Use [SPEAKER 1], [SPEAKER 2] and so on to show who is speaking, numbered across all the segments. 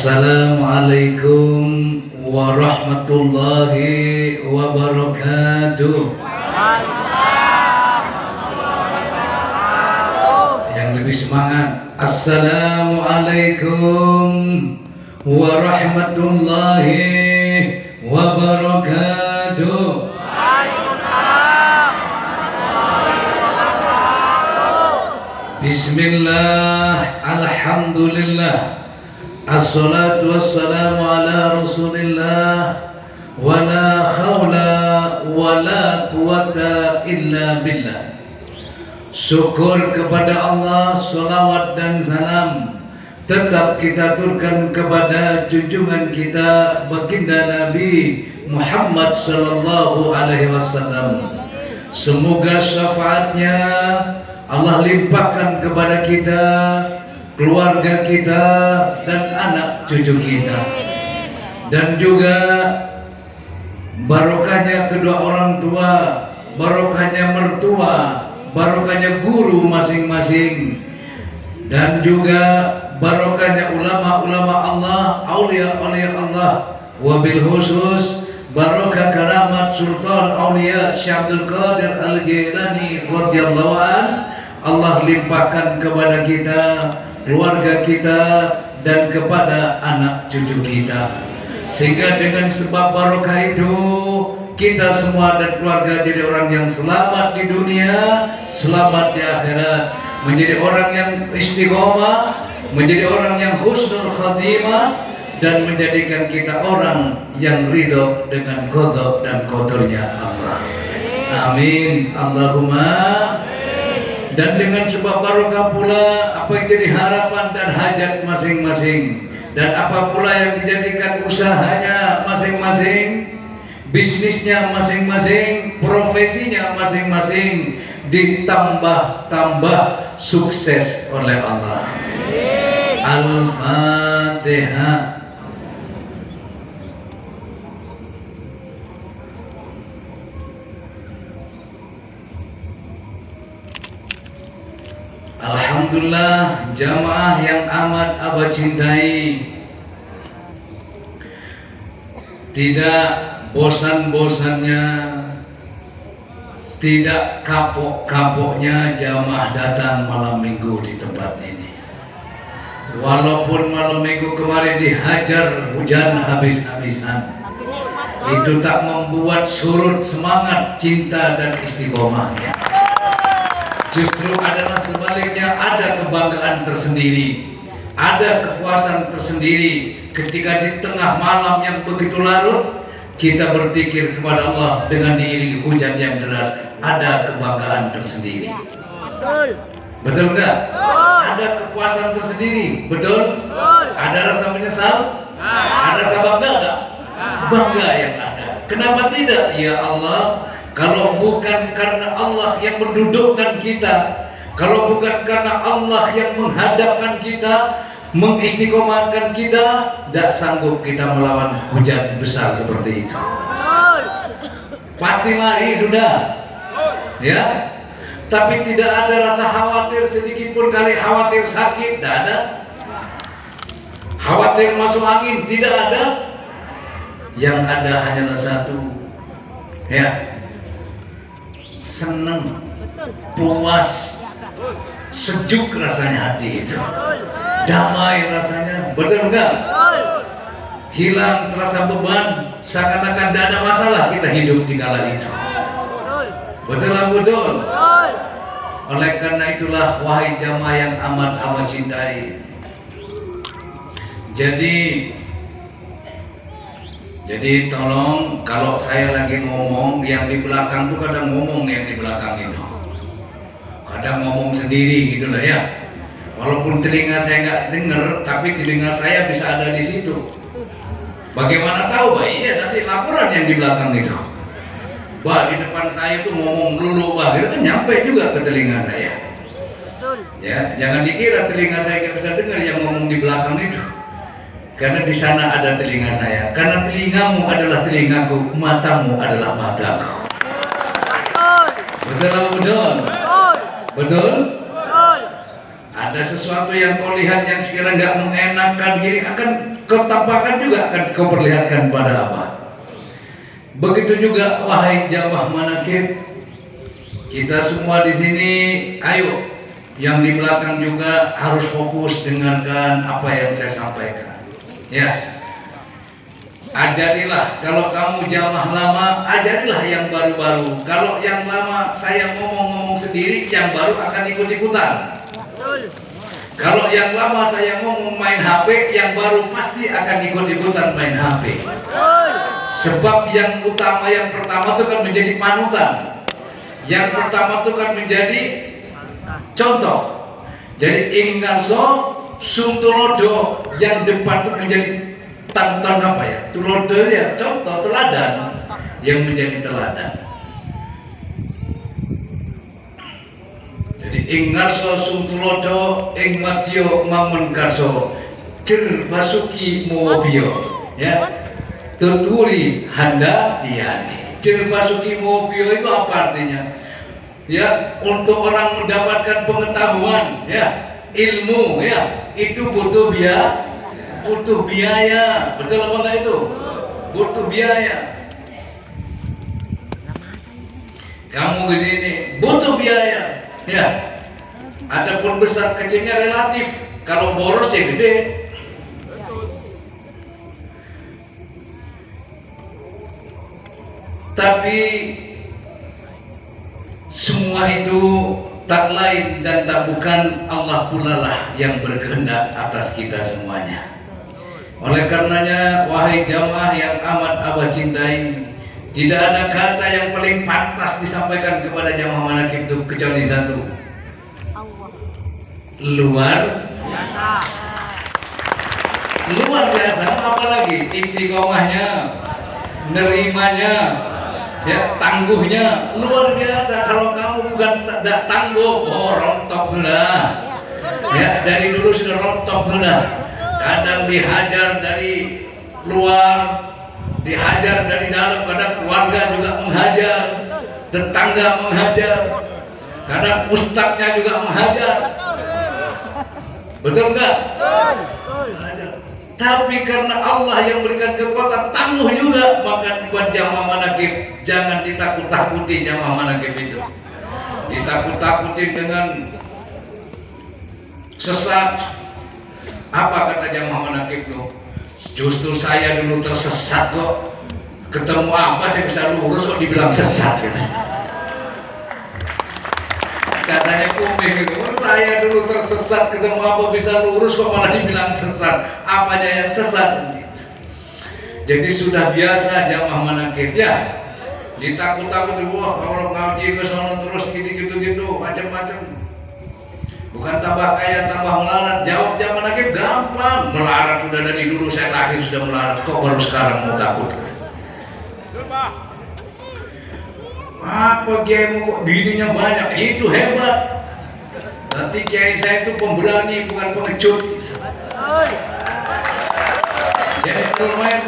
[SPEAKER 1] Assalamualaikum warahmatullahi wabarakatuh. Yang lebih semangat, Assalamualaikum warahmatullahi wabarakatuh. Bismillah, alhamdulillah, assalatu wassalamu ala rasulillah, wa la hawla wa la quwata illa billah. Syukur kepada Allah, salawat dan salam tetap kita aturkan kepada junjungan kita baginda Nabi Muhammad sallallahu alaihi wasallam. Semoga syafaatnya Allah limpahkan kepada kita, keluarga kita, dan anak cucu kita, dan juga barokahnya kedua orang tua, barokahnya mertua, barokahnya guru masing-masing, dan juga barokahnya ulama-ulama Allah, aulia-aulia Allah, wabil khusus barokah karamat Sultan Aulia Syekh Abdul Qadir Al-Jailani radhiyallahu an, Allah limpahkan kepada kita, keluarga kita, dan kepada anak cucu kita, sehingga dengan sebab barokah itu kita semua dan keluarga jadi orang yang selamat di dunia, selamat di akhirat, menjadi orang yang istiqomah, menjadi orang yang husnul khatimah, dan menjadikan kita orang yang ridho dengan qada dan qadarnya Allah. Amin Allahumma. Dan dengan sebab barokah pula apa yang jadi harapan dan hajat masing-masing, dan apa pula yang dijadikan usahanya masing-masing, bisnisnya masing-masing, profesinya masing-masing, ditambah-tambah sukses oleh Allah. Al-Fatihah. Alhamdulillah, jamaah yang amat Abah cintai, tidak bosan-bosannya, tidak kapok-kapoknya jamaah datang malam minggu di tempat ini. Walaupun malam minggu kemarin dihajar hujan habis-habisan, itu tak membuat surut semangat, cinta, dan istiqomahnya. Justru adalah sebaliknya, ada kebanggaan tersendiri, ada kepuasan tersendiri ketika di tengah malam yang begitu larut kita berzikir kepada Allah dengan diiringi hujan yang deras. Ada kebanggaan tersendiri. Betul enggak? Ada kepuasan tersendiri. Betul? Ada rasa menyesal? Ada rasa bangga enggak? Bangga yang ada. Kenapa tidak? Ya Allah, kalau bukan karena Allah yang mendudukkan kita, kalau bukan karena Allah yang menghadapkan kita, mengistiqomahkan kita, tidak sanggup kita melawan hujan besar seperti itu. Pasti lari sudah, ya. Tapi tidak ada rasa khawatir sedikit pun, kali khawatir sakit, tidak ada. Khawatir masuk angin, tidak ada. Yang ada hanyalah satu, ya. Senang, puas, sejuk rasanya hati itu, damai rasanya, betul enggak? Hilang terasa beban, seakan-akan tidak ada masalah kita hidup di kala itu. Betul lah, betul. Oleh karena itulah, wahai jamaah yang amat cintai, jadi tolong, kalau saya lagi ngomong, yang di belakang tuh kadang ngomong, yang di belakang itu kadang ngomong sendiri gitu lah ya. Walaupun telinga saya nggak dengar, tapi telinga saya bisa ada di situ. Bagaimana tahu, Pak? Iya, nanti laporan yang di belakang itu. Bah, di depan saya tuh ngomong dulu, bah, itu kan nyampe juga ke telinga saya. Ya, jangan dikira telinga saya nggak bisa dengar yang ngomong di belakang itu. Karena di sana ada telinga saya. Karena telingamu adalah telingaku, matamu adalah mataku. Betul atau betul? Betul? Ada sesuatu yang kau lihat yang sekiranya nggak mengenakan diri, akan ketampakan juga akan kau perlihatkan pada apa. Begitu juga wahai jamaah manakib, kita semua di sini, ayo yang di belakang juga harus fokus dengarkan apa yang saya sampaikan. Ya, ajarilah kalau kamu jamaah lama, ajarilah yang baru-baru. Kalau yang lama saya ngomong-ngomong sendiri, yang baru akan ikut-ikutan. Kalau yang lama saya ngomong main HP, yang baru pasti akan ikut-ikutan main HP. Sebab yang utama, yang pertama itu kan menjadi panutan. Yang pertama itu kan menjadi contoh. Jadi ingaso sumtulodo, yang depan itu menjadi tantan apa ya? Tulodo ya, contoh, teladan. Yang menjadi teladan. Jadi ingaso sumtulodo ing madya mamun karso jer basuki mowobio, ya. Tuturi handa diani. Jer basuki mowobio itu apa artinya? Ya, untuk orang mendapatkan pengetahuan, ya, ilmu, ya, itu butuh biaya. Betul apa enggak itu? Butuh biaya. Kamu di sini butuh biaya, ya. Adapun besar kecilnya relatif. Kalau boros ya gede. Tapi semua itu tak lain dan tak bukan Allah pula lah yang berkehendak atas kita semuanya. Oleh karenanya, wahai jamaah yang amat Abah cintai, tidak ada kata yang paling pantas disampaikan kepada jamaah manakib itu kecuali satu. Luar biasa. Luar biasa, apalagi istiqomahnya, nerimanya, ya, tangguhnya luar biasa. Kalau kamu bukan tidak tangguh, oh rontok sudah. Ya, dari dulu sudah rontok sudah. Kadang dihajar dari luar, dihajar dari dalam, kadang keluarga juga menghajar, tetangga menghajar, kadang ustadznya juga menghajar. Betul enggak? Tapi karena Allah yang berikan kekuatan tangguh juga, maka buat jamaah manakib jangan ditakut-takuti jamaah manakib itu. Ditakut-takuti dengan sesat. Apa kata jamaah manakib itu? Justru saya dulu tersesat kok. Ketemu apa saya bisa lurus kok dibilang sesat gitu. Katanya kumis itu, saya dulu tersesat, ketemu apa bisa lurus kok malah dibilang sesat. Apanya yang sesat? Jadi sudah biasa jamaah manakib, ya. Ditakut-takut, wah kalau ngaji ke sana terus gitu macam-macam. Bukan tambah kaya, tambah melarat. Jawab jamaah manakib gampang. Melarat sudah dari dulu, saya lahir sudah melarat. Kok baru sekarang mau takut? Apa kiaimu kok bininya banyak? Itu hebat. Nanti kiai saya itu pemberani, bukan pengecut. Jadi kalau main,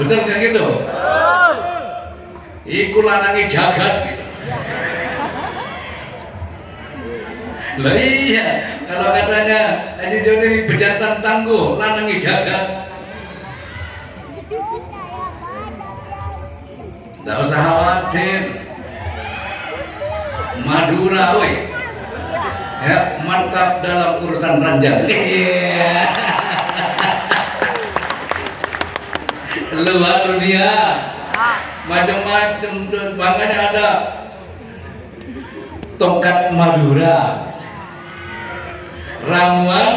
[SPEAKER 1] betul kan gitu? Iku lanangi jagat gitu. Lah iya, kalau katanya Haji Joni bejatan tangguh, lanangi jagat. Tidak usah khawatir. Madura, woi, ya, mantap dalam urusan ranjang. Luar biasa, macam-macam. Makanya ada tongkat Madura, ramuan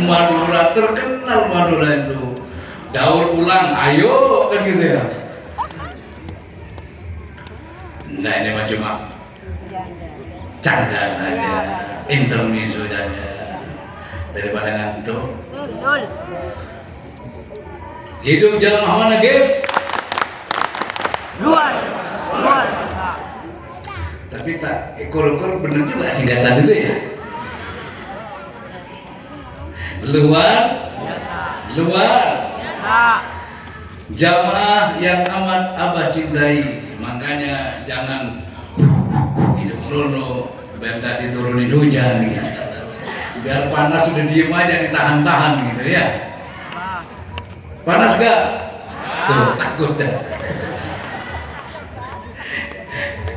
[SPEAKER 1] Madura, terkenal Madura itu. Daur ulang, ayo kan gitu ya. Nah ini mah cuma canda saja, intermezzo saja, daripada ngantuk. Hidup jamaah manakib luar. Tapi tak ekor-ekor bener juga sih data dulu ya. Luar. Jamaah yang amat Abah cintai, makanya jangan hidup melulu, bentar diturunin hujan gitu. Biar panas sudah diem aja ditahan-tahan gitu ya. Panas gak? Tuh, takut dah.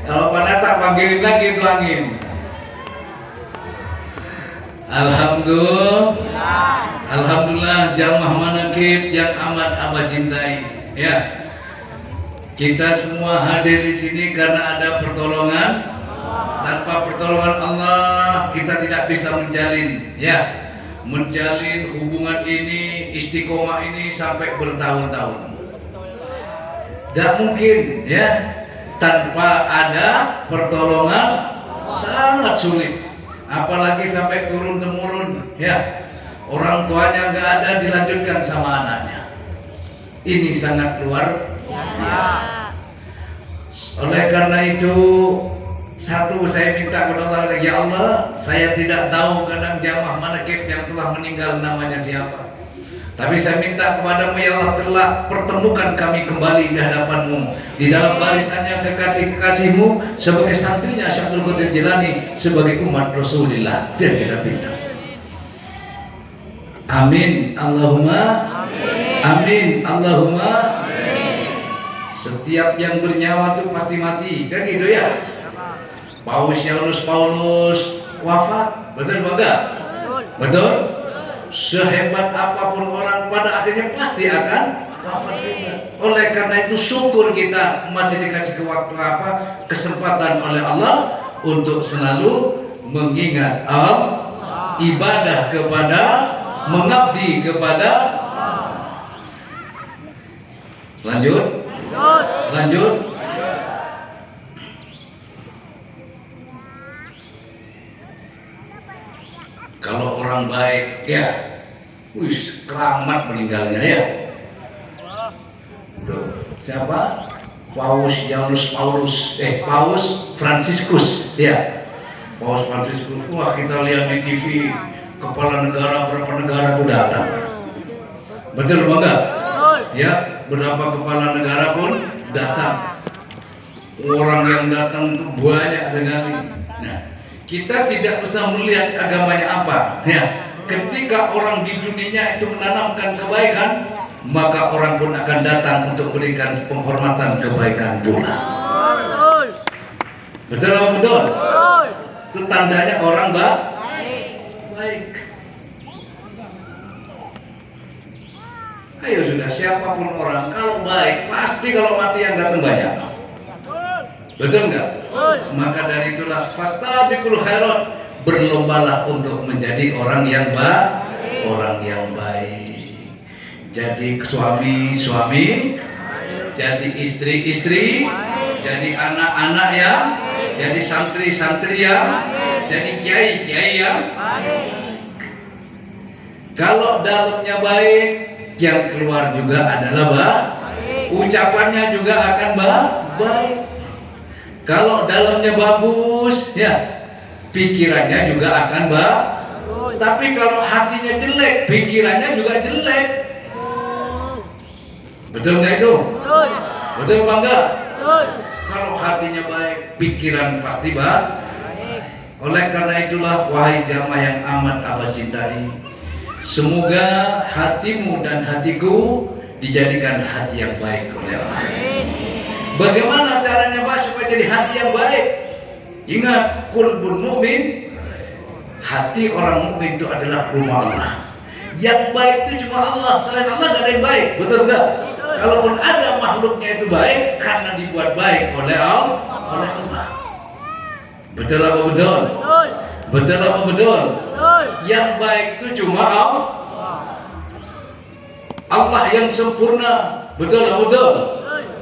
[SPEAKER 1] Kalau panas tak panggilin lagi itu angin. Alhamdulillah jamaah manaqib yang amat abah cintai. Ya, kita semua hadir di sini karena ada pertolongan. Tanpa pertolongan Allah kita tidak bisa menjalin hubungan ini, istiqomah ini sampai bertahun-tahun. Tidak mungkin ya, tanpa ada pertolongan sangat sulit. Apalagi sampai turun temurun ya, orang tuanya nggak ada dilanjutkan sama anaknya. Ini sangat luar biasa. Oleh karena itu, satu, saya minta kepada Allah, ya Allah, saya tidak tahu kadang jamaah manaqib yang telah meninggal namanya siapa. Tapi saya minta kepadamu ya Allah, telah pertemukan kami kembali di hadapanmu, di dalam barisannya kekasih-kekasihmu sebagai santrinya Syekh Abdul Qadir Jilani, sebagai umat Rasulullah. Dan kita minta. Amin Allahumma amin Allahumma amin. Setiap yang bernyawa itu pasti mati, kan gitu ya. Paus Paulus wafat, betul enggak? Betul? Sehebat apapun orang pada akhirnya pasti akan wafat juga. Oleh karena itu syukur kita masih dikasih kesempatan oleh Allah untuk selalu mengingat Allah, ibadah kepada, mengabdi kepada. Lanjut. Kalau orang baik ya, keramat meninggalnya ya. Tuh, siapa? Paus Fransiskus ya. Paus Fransiskus. Wah, kita lihat di TV, kepala negara berapa negara itu datang. Betul enggak? Ya, berapa kepala negara pun datang. Orang yang datang itu banyak sekali. Nah, kita tidak bisa melihat agamanya apa. Ya, ketika orang di dunia itu menanamkan kebaikan, maka orang pun akan datang untuk berikan penghormatan kebaikan pula. Betul apa betul? Itu tandanya orang baik. Ayo sudah, siapapun orang kalau baik pasti kalau mati yang datang banyak. Betul enggak? Maka dari itulah fastabiqul khairat, berlombalah untuk menjadi orang yang baik. Jadi suami, jadi istri, jadi anak-anak yang, jadi santri yang, jadi kiai yang. Kalau dalamnya baik, yang keluar juga adalah baik. Ucapannya juga akan baik. Kalau dalamnya bagus, ya pikirannya juga akan bagus. Tapi kalau hatinya jelek, pikirannya juga jelek. Betul nggak itu? Betul apa enggak? Kalau hatinya baik, pikiran pasti baik. Oleh karena itulah, wahai jamaah yang amat Allah cintai, semoga hatimu dan hatiku dijadikan hati yang baik oleh Allah. Bagaimana caranya Pak supaya jadi hati yang baik? Ingat, qalbul mukmin, hati orang mukmin itu adalah rumah Allah. Yang baik itu cuma Allah, selain Allah tidak ada yang baik, betul enggak? Kalaupun ada makhluknya itu baik karena dibuat baik oleh Allah. Betul apa betul? Betul apa betul? Yang baik itu cuma Allah. Allah yang sempurna, betul apa betul?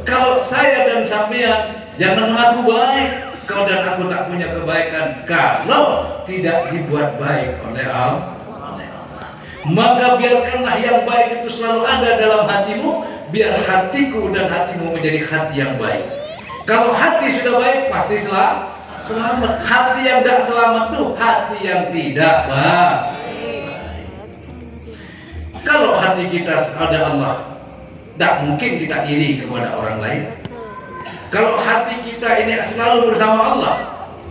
[SPEAKER 1] Kalau saya dan sampean jangan mengaku baik, kau dan aku tak punya kebaikan kalau tidak dibuat baik oleh Allah. Maka biarkanlah yang baik itu selalu ada dalam hatimu, biar hatiku dan hatimu menjadi hati yang baik. Kalau hati sudah baik pasti selamat. Hati yang tidak selamat itu hati yang tidak baik. Kalau hati kita ada Allah, tidak mungkin kita iri kepada orang lain. Kalau hati kita ini selalu bersama Allah,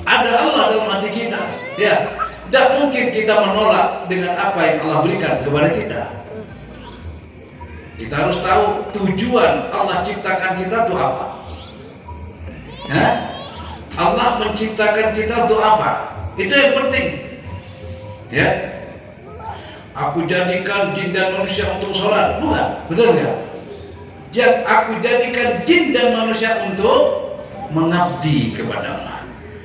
[SPEAKER 1] ada Allah dalam hati kita, ya, Tidak mungkin kita menolak dengan apa yang Allah berikan kepada kita. Kita harus tahu tujuan Allah ciptakan kita itu apa. Ya? Allah menciptakan kita untuk apa? Itu yang penting. Ya. Aku jadikan jin dan manusia untuk sholat, bukan? Betul nggak? Aku jadikan jin dan manusia untuk mengabdi kepada Allah.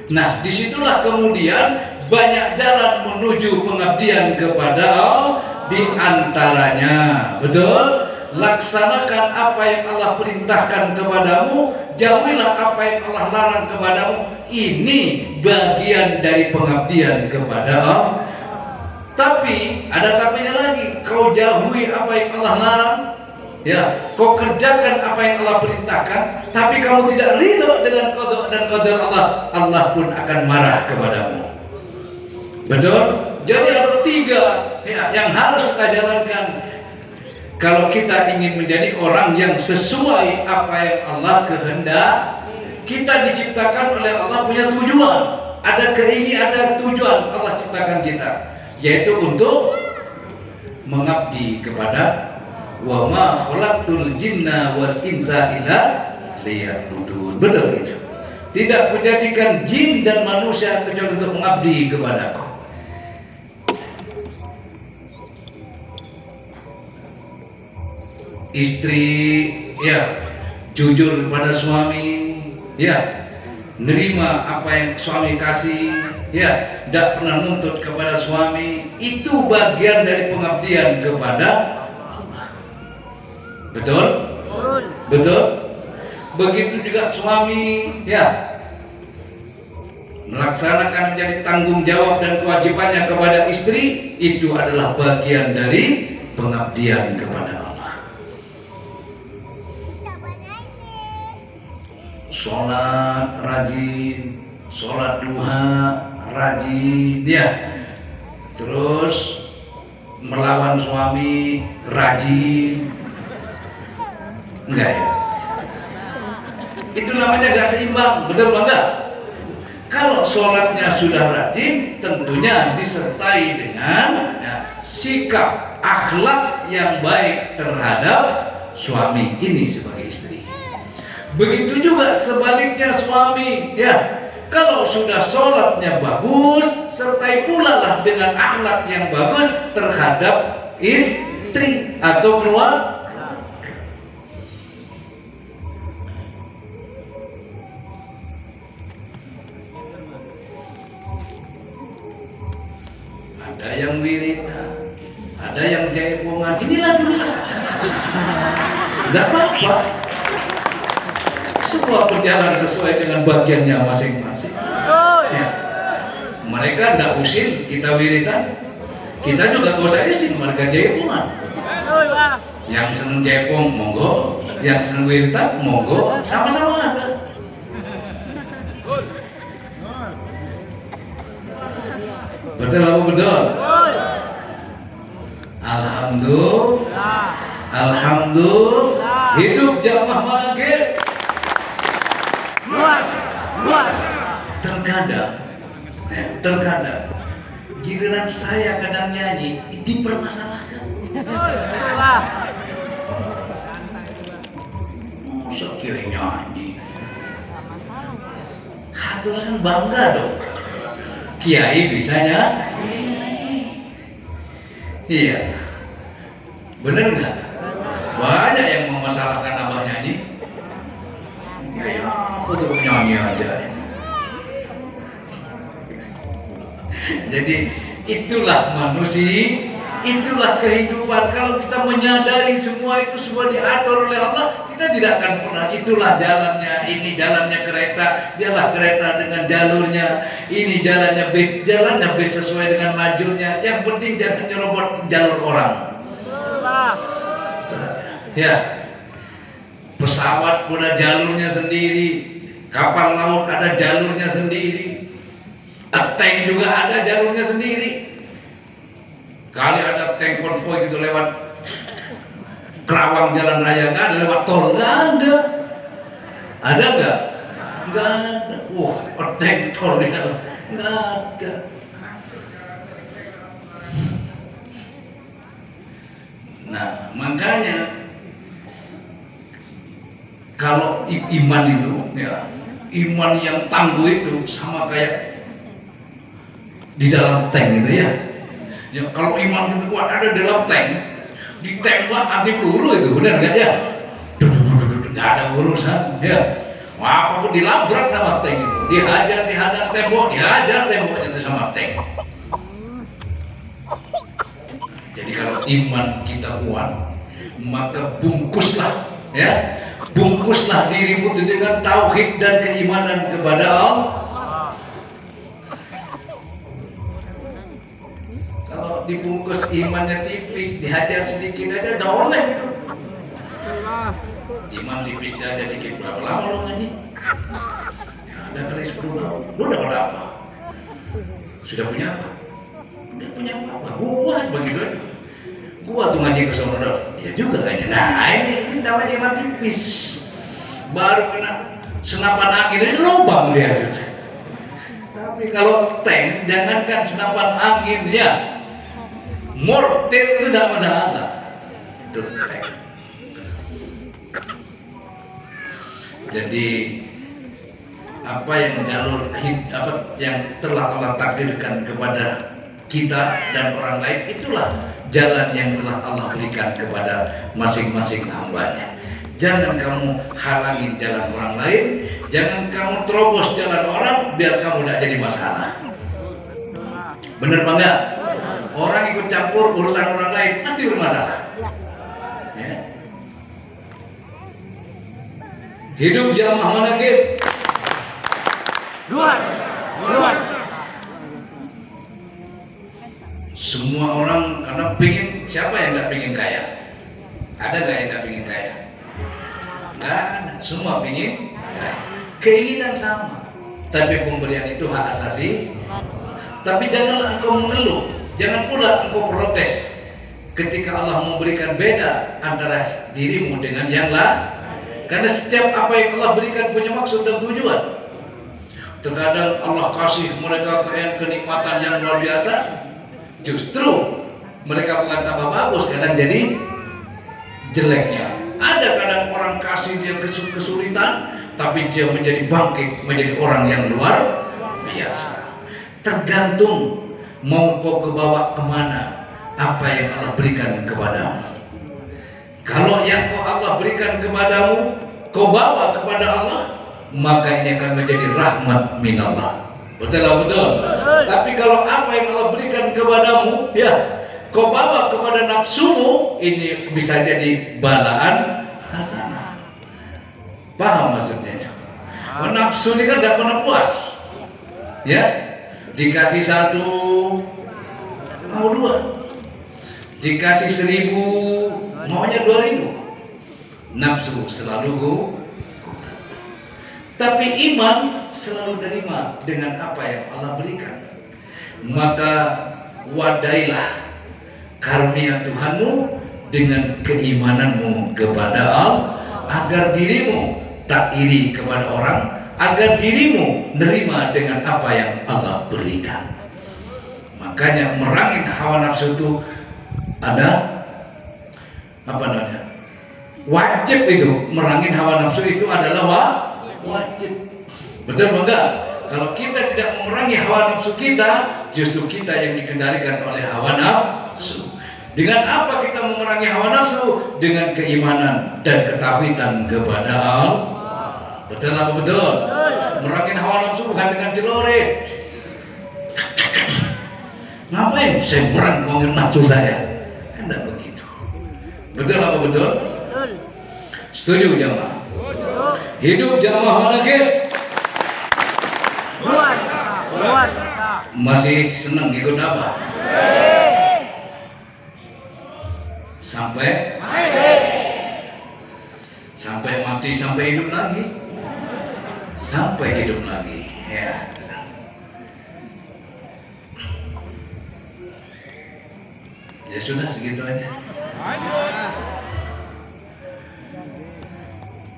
[SPEAKER 1] Nah, disitulah kemudian banyak jalan menuju pengabdian kepada Allah. Di antaranya, betul? Laksanakan apa yang Allah perintahkan kepadamu, jauhilah apa yang Allah larang kepadamu. Ini bagian dari pengabdian kepada Allah. Tapi ada tapinya lagi. Kau jauhi apa yang Allah larang, ya, kau kerjakan apa yang Allah perintahkan, tapi kamu tidak ridho dengan qada dan qadar Allah, Allah pun akan marah kepadamu. Betul? Jadi ada 3 ya, yang harus kita jalankan kalau kita ingin menjadi orang yang sesuai apa yang Allah kehendak. Kita diciptakan oleh Allah punya tujuan, ada keinginan, ada tujuan Allah ciptakan kita, yaitu untuk mengabdi kepada wa ma khalaqtul jinna wal insa illa liya'budun. Betul itu. Tidak menjadikan jin dan manusia kecuali untuk mengabdi kepada-Ku. Istri ya jujur kepada suami, ya nerima apa yang suami kasih, ya tidak pernah nuntut kepada suami. Itu bagian dari pengabdian kepada Allah. Betul? Betul? Begitu juga suami, ya melaksanakan menjadi tanggung jawab dan kewajibannya kepada istri. Itu adalah bagian dari pengabdian kepada Allah. Sholat rajin, sholat duha rajin, ya. Terus melawan suami rajin, enggak ya? Itu namanya gak seimbang, betul enggak? Kalau sholatnya sudah rajin, tentunya disertai dengan ya, sikap akhlak yang baik terhadap suami ini sebagai istri. Begitu juga sebaliknya suami, ya. Kalau sudah sholatnya bagus, sertai pula lah dengan akhlak yang bagus terhadap istri atau keluarga. Ada yang wirita, ada yang jaipongan. Inilah dunia. Tidak apa-apa. Semua berjalan sesuai dengan bagiannya masing-masing. Ya. Mereka tidak usil, kita wiritan. Kita juga gak usah izin, mereka jaipongan. Yang seneng jaipong, monggo. Yang seneng wiritan, monggo. Sama-sama ada. Betul apa betul? Alhamdulillah. Alhamdulillah. Hidup jamaah maghrib. Terkadang giliran saya kadang nyanyi dipermasalahkan. Masa kira nyanyi? Hatulah kan bangga dong. Kiai bisanya? Iya. Bener nggak? Banyak yang memasalahkan abah nyanyi. Ya, aku tuh nyanyi aja. Jadi itulah manusia, itulah kehidupan. Kalau kita menyadari semua itu semua diatur oleh Allah, kita tidak akan pernah. Itulah jalannya, ini jalannya kereta, dialah kereta dengan jalurnya, ini jalannya bis sesuai dengan lajurnya. Yang penting jangan nyerobot jalur orang. Ya, pesawat punya jalurnya sendiri, kapal laut ada jalurnya sendiri. Tank juga ada jalurnya sendiri. Kali ada tank konvoi gitu lewat Kerawang jalan raya, nggak ada, lewat tol nggak ada. Ada nggak? Nggak ada. Wah, tank tol nggak ada. Nah, makanya kalau iman itu ya, iman yang tangguh itu sama kayak di dalam tank gitu ya. Ya kalau iman itu kuat ada di dalam tank, ditembak anti peluru itu, benar nggak ya? Nggak ada urusan ya. Wah, apapun dilabrak sama tank itu, dihadang tembok, dihajar temboknya itu sama tank. Jadi kalau iman kita kuat, maka bungkuslah ya, bungkuslah dirimu dengan tauhid dan keimanan kepada Allah. Kalau dibungkus imannya tipis, dihajar sedikit aja udah oleh gitu. Iman tipis aja dikit, berapa lama lo ngaji? Ya, ada kali 10 tahun. Lo udah pada apa? Sudah punya apa? Udah punya apa? Gua begitu aja. Gua tuh ngaji ke sana, ya juga kayaknya. Nah ini namanya iman tipis. Baru kena senapan angin ini lubang dia. Tapi kalau tank, jangankan senapan angin ya, mortir sudah ada. Itu tank. Jadi apa yang yang telah Allah takdirkan kepada kita dan orang lain, itulah jalan yang telah Allah berikan kepada masing-masing hambanya. Jangan kamu halangi jalan orang lain, jangan kamu terobos jalan orang biar kamu tidak jadi masalah. Bener apa enggak? Orang ikut campur urusan orang lain pasti bermasalah. Ya. Hidup jamaah manaqib. Dua. Semua orang karena pengen, siapa yang nggak pengen kaya? Ada nggak yang nggak pengen kaya? Nggak ada, semua pengen kaya. Keinginan sama, tapi pemberian itu hak asasi. Tapi janganlah engkau mengeluh, jangan pula engkau protes ketika Allah memberikan beda antara dirimu dengan yang lain. Karena setiap apa yang Allah berikan punya maksud dan tujuan. Terkadang Allah kasih mereka kenikmatan yang luar biasa, justru mereka bukan tambah bagus, kadang jadi jeleknya. Ada kadang orang kasih dia kesulitan, tapi dia menjadi bangkit, menjadi orang yang luar biasa. Tergantung mau kau kebawa kemana apa yang Allah berikan kepadamu. Kalau yang Allah berikan kepadamu kau bawa kepada Allah, maka ini akan menjadi rahmat minallah. Betul lah, betul. Tapi kalau apa yang Allah berikan kepadamu, ya kau bawa kepada nafsumu, ini bisa jadi balaan hasanah. Paham maksudnya? Nafsu ini kan gak pernah puas. Ya, dikasih 1 mau 2, dikasih 1000 maunya 2000. Nafsu selalu tapi iman selalu terima dengan apa yang Allah berikan. Maka wadailah karunia Tuhanmu dengan keimananmu kepada Allah, agar dirimu tak iri kepada orang, agar dirimu nerima dengan apa yang Allah berikan. Makanya merangin hawa nafsu itu ada apa namanya? Wajib itu, merangin hawa nafsu itu adalah wajib. Betul enggak? Kalau kita tidak memerangi hawa nafsu kita, justru kita yang dikendalikan oleh hawa nafsu. Dengan apa kita memerangi hawa nafsu? Dengan keimanan dan ketakwaan kepada Allah. Betul apa betul? Merangin hawa nafsu bukan dengan celurit. Ngapain saya merangin nafsu saya? Tidak begitu. Betul apa betul? Setuju jamaah? Hidup jamaah manaqib. Masih senang ikut apa? Sampai mati, sampai hidup lagi. Sampai hidup lagi. Ya. Ya sudah segitu aja.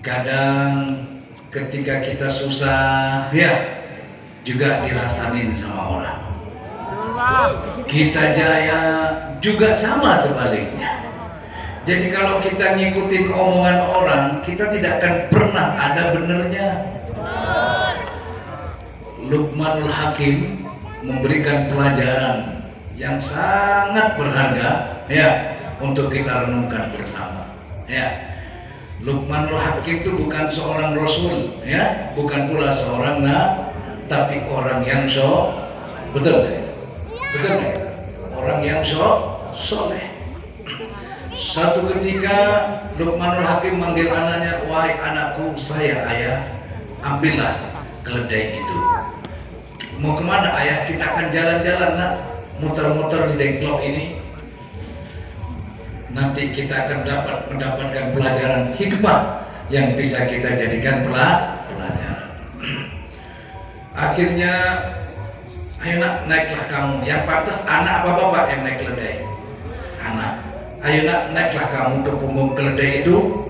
[SPEAKER 1] Kadang ketika kita susah, ya juga dirasain sama orang. Kita jaya juga sama sebaliknya. Jadi kalau kita ngikutin omongan orang, kita tidak akan pernah ada benernya. Luqmanul Hakim memberikan pelajaran yang sangat berharga ya untuk kita renungkan bersama. Ya. Luqmanul Hakim itu bukan seorang rasul, ya, bukan pula seorang tapi orang yang betul, betul, orang yang soleh. Satu ketika Luqmanul Hakim manggil anaknya, wahai anakku, saya ayah, ambillah keledai itu. Mau kemana ayah? Kita akan jalan-jalan nak, muter-muter di dengklok ini. Nanti kita akan mendapatkan pelajaran hikmah yang bisa kita jadikan pelajaran. Akhirnya, ayo nak, naiklah kamu. Yang pantas anak apa bapak yang naik keledai? Anak. Ayo nak, naiklah kamu ke punggung keledai itu,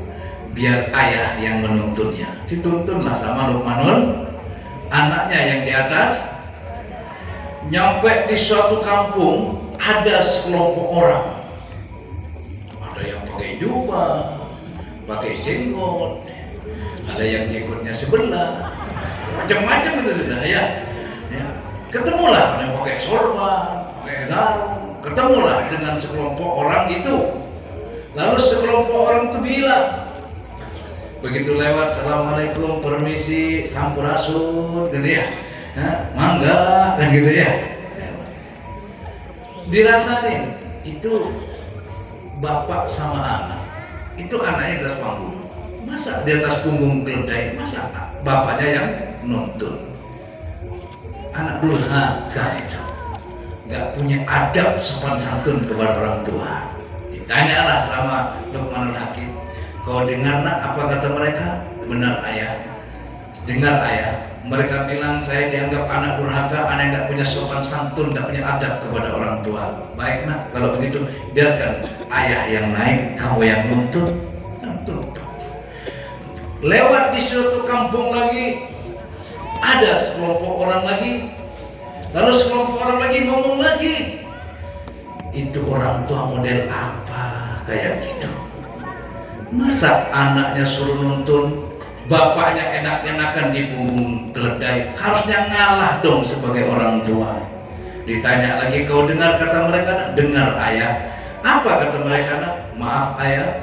[SPEAKER 1] biar ayah yang menuntunnya. Dituntunlah sama Luqmanul, anaknya yang di atas. Nyampe di suatu kampung, ada sekelompok orang. Ada yang pakai jubah, pakai jenggot, ada yang jenggotnya sebelah, macam-macam itu sudah ya. Ketemulah yang pakai sorban, pakai sarung, ketemulah dengan sekelompok orang itu. Lalu sekelompok orang itu bilang, begitu lewat, assalamualaikum, permisi, sampurasun, gitu ya, mangga, kan gitu ya. Dirasain itu bapak sama anak, itu anaknya di atas panggung, masa di atas punggung keledai, masa bapaknya yang nuntun. Anak durhaka itu, nggak punya adab sopan santun kepada orang tua. Ditanyalah sama Luqmanul Hakim, kau dengar nak apa kata mereka? Benar ayah, dengar ayah. Mereka bilang saya dianggap anak durhaka, anak yang nggak punya sopan santun, nggak punya adab kepada orang tua. Baik nak, kalau begitu biarkan ayah yang naik, kamu yang nuntut. Lewat di suatu kampung lagi, ada sekelompok orang lagi, lalu sekelompok orang lagi ngomong lagi. Itu orang tua model apa kayak gitu? Masa anaknya suruh nuntun, bapaknya enak-enakan di punggung keledai, harusnya ngalah dong sebagai orang tua. Ditanya lagi, kau dengar kata mereka? Dengar ayah. Apa kata mereka? Maaf ayah,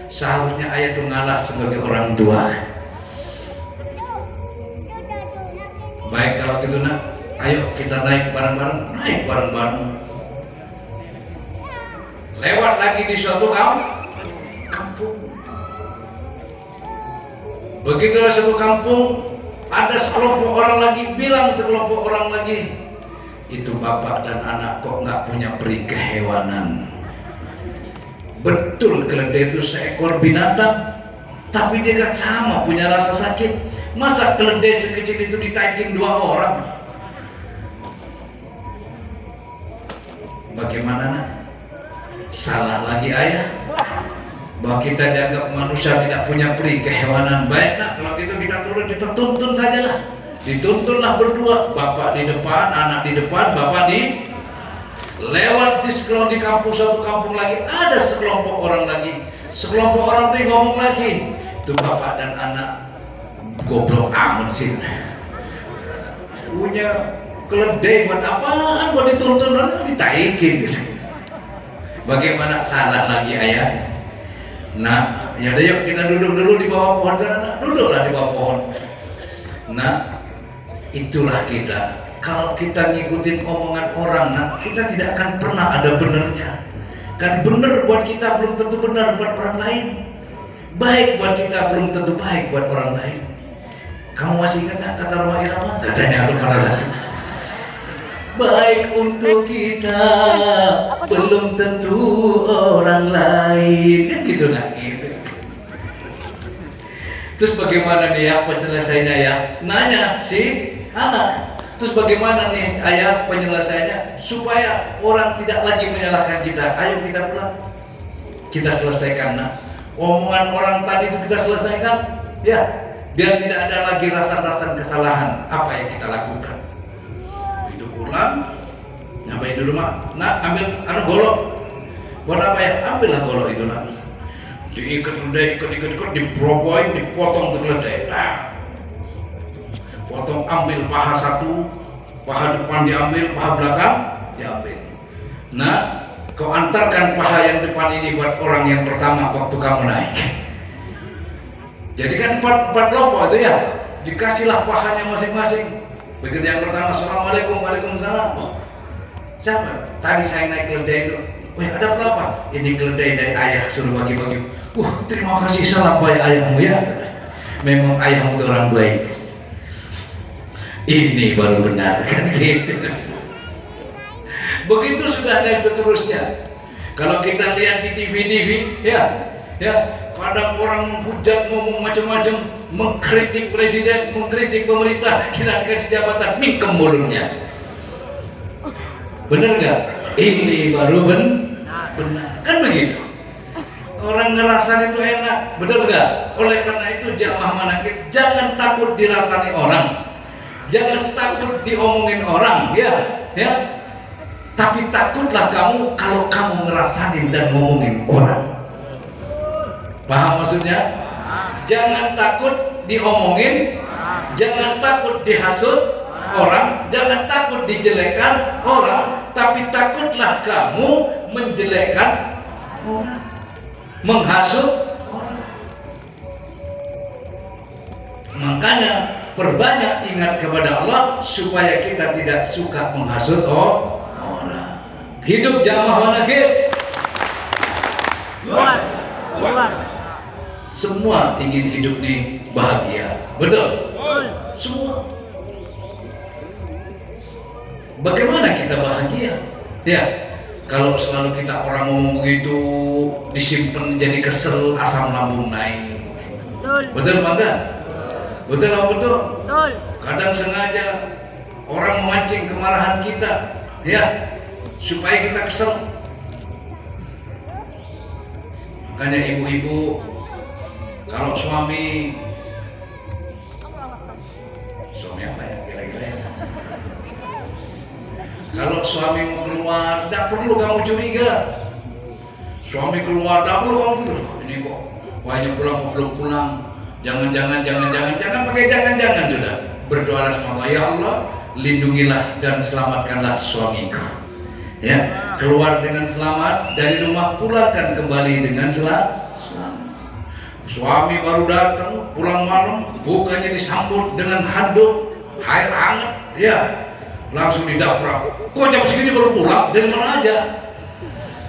[SPEAKER 1] seharusnya ayah itu ngalah sebagai orang tua. Baik kalau gitu nak, ayo kita naik bareng-bareng, Lewat lagi di suatu kampung. Begitu satu kampung, ada sekelompok orang lagi bilang sekelompok orang lagi, itu bapak dan anak kok nggak punya peri kehewanan. Betul keledai itu seekor binatang, tapi dia nggak sama punya rasa sakit. Masa keledai sekecil itu ditaikin 2 orang? Bagaimana nak? Salah lagi ayah, bahwa kita dianggap manusia tidak punya peri kehewanan. Baik nak, kalau gitu kita turun, kita tuntun sajalah. Dituntunlah berdua, bapak di depan, anak di depan, bapak di lewat di kampung, satu kampung lagi ada sekelompok orang lagi. Sekelompok orang itu ngomong lagi, itu bapak dan anak goblok amat sih, punya keledai buat apaan, buat dituntun orang ditaikin gitu. Bagaimana? Salah lagi ayah. Nah, ya udah yuk kita duduk dulu di bawah pohon sana. Duduklah di bawah pohon. Nah, itulah kita. Kalau kita ngikutin omongan orang, nah, kita tidak akan pernah ada benernya. Kan bener buat kita belum tentu benar buat orang lain. Baik buat kita belum tentu baik buat orang lain. Kamu masih ingat kata Roma Irama? Katanya aku pernah lagi. Baik untuk kita belum tentu orang lain, kan gitu nggak gitu. Terus bagaimana nih ya penyelesaiannya ya? Nanya si anak. Terus bagaimana nih ayah penyelesaiannya supaya orang tidak lagi menyalahkan kita? Ayo kita pulang, kita selesaikan. Nah, omongan orang tadi itu kita selesaikan, ya, biar tidak ada lagi rasa-rasa kesalahan. Apa yang kita lakukan? Pulang, nyampe di rumah, nak ambil golok, Buat apa ya? Ambillah golok itu lah. Diikat keledai, ikat, diproboin, dipotong ke keledai. Nah, potong, ambil paha satu, paha depan diambil, paha belakang diambil. Nah, kau antarkan paha yang depan ini buat orang yang pertama waktu kamu naik. Jadi kan empat kelompok itu ya, dikasihlah pahanya masing-masing. Begitu yang pertama, Assalamualaikum, Waalaikumsalam. Oh, siapa? Tadi saya naik keledai itu. Wah, ada berapa? Ini keledai dari ayah, suruh bagi-bagi. Terima kasih, salam baik ayahmu ya. Memang ayahmu itu orang baik. Ini baru benar kan gitu. Begitu sudah dan seterusnya. Kalau kita lihat di TV, ya, kadang orang menghujat, ngomong macam-macam, mengkritik presiden, mengkritik pemerintah, kita kasih jabatan, mingkem mulutnya. Benar nggak? Ini baru benar, kan begitu. Orang ngerasain itu enak, benar nggak? Oleh karena itu jamaah manakib, jangan takut dirasani orang, jangan takut diomongin orang, ya. Tapi takutlah kamu kalau kamu ngerasain dan ngomongin orang. Paham maksudnya? Jangan takut diomongin, jangan takut dihasut orang, jangan takut dijelekan orang, tapi takutlah kamu menjelekkan orang, menghasut orang. Makanya perbanyak ingat kepada Allah supaya kita tidak suka menghasut orang. Hidup jamaah manakib. Semua ingin hidup ini bahagia, betul? Semua. Bagaimana kita bahagia? Ya, kalau selalu kita orang ngomong begitu, disimpan jadi kesel, asam lambung naik. Betul apa enggak? Betul apa betul? Kadang sengaja orang memancing kemarahan kita, ya, supaya kita kesel. Makanya ibu-ibu, kalau suami apa ya kira-kira ya? Kalau suami mau keluar, tidak perlu kamu curiga. Suami keluar, tidak perlu kamu curiga. Ini kok banyak pulang, belum pulang. Jangan pakai jangan sudah. Berdoa sama Allah, ya Allah, lindungilah dan selamatkanlah suamiku. Ya, keluar dengan selamat dari rumah, pulangkan kembali dengan selamat. Suami baru datang, pulang malam, bukannya disambut dengan handuk, air hangat, ya, langsung didaprak. Kok jam segini baru pulang? Dari mana aja?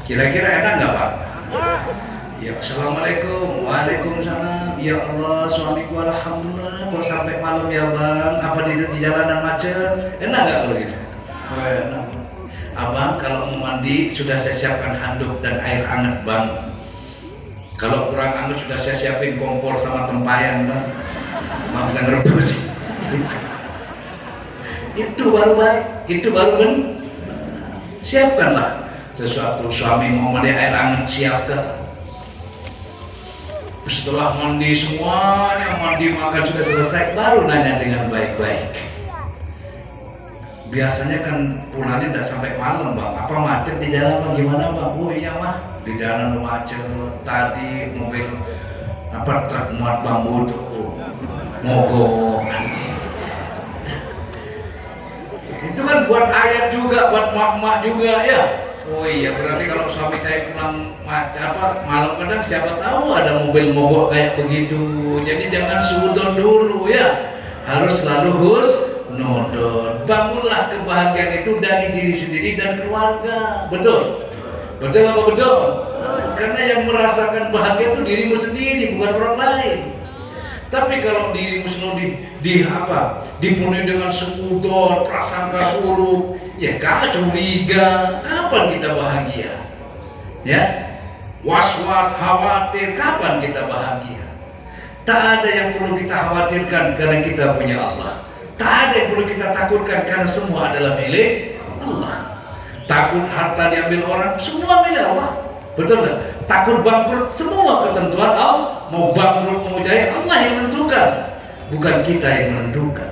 [SPEAKER 1] Kira-kira enak nggak Pak? Ya, Assalamualaikum, Waalaikumsalam. Ya Allah, suamiku alhamdulillah, kok sampai malam ya Bang? Apa di jalanan macet? Enak nggak kalau gitu? Oh, enak. Abang kalau mau mandi sudah saya siapkan handuk dan air hangat Bang. Kalau kurang hangat sudah saya siapin kompor sama tempayan Bang. Makan rebus. Itu baru baik, itu baru benar. Siapkanlah sesuatu. Suami mau mandi air hangat, siapkan. Setelah mandi semuanya, mandi makan sudah selesai, baru nanya dengan baik-baik. Biasanya kan pulangnya tidak sampai malam Bang. Apa macet di jalan Bang? Gimana Bang? Oh iya Mah, di jalan macet. Tadi mobil truk muat bambu tuh mogok. Itu kan buat ayat juga, buat mak-mak juga ya. Oh iya, berarti kalau suami saya pulang malam kadang siapa tahu ada mobil mogok kayak begitu. Jadi jangan suudon dulu ya. Harus selalu husnudon. Bangunlah kebahagiaan itu dari diri sendiri dan keluarga. Betul? Betul apa betul? Karena yang merasakan bahagia itu dirimu sendiri, bukan orang lain. Tapi kalau dirimu sendiri dipenuhi dengan sekuton, prasangka buruk, ya kacau curiga, kapan kita bahagia? Ya, was-was, khawatir, kapan kita bahagia? Tak ada yang perlu kita khawatirkan karena kita punya Allah. Tak ada yang perlu kita takutkan karena semua adalah milik Allah. Takut harta diambil orang, semua milik Allah. Betul kan? Takut bangkrut, semua ketentuan Allah. Mau bangkrut, mau jaya, Allah yang menentukan, bukan kita yang menentukan.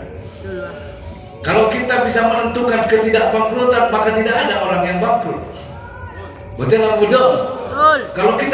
[SPEAKER 1] Kalau kita bisa menentukan ketidakbangkrutan, maka tidak ada orang yang bangkrut. Betul atau betul?
[SPEAKER 2] Betul.
[SPEAKER 1] Kalau kita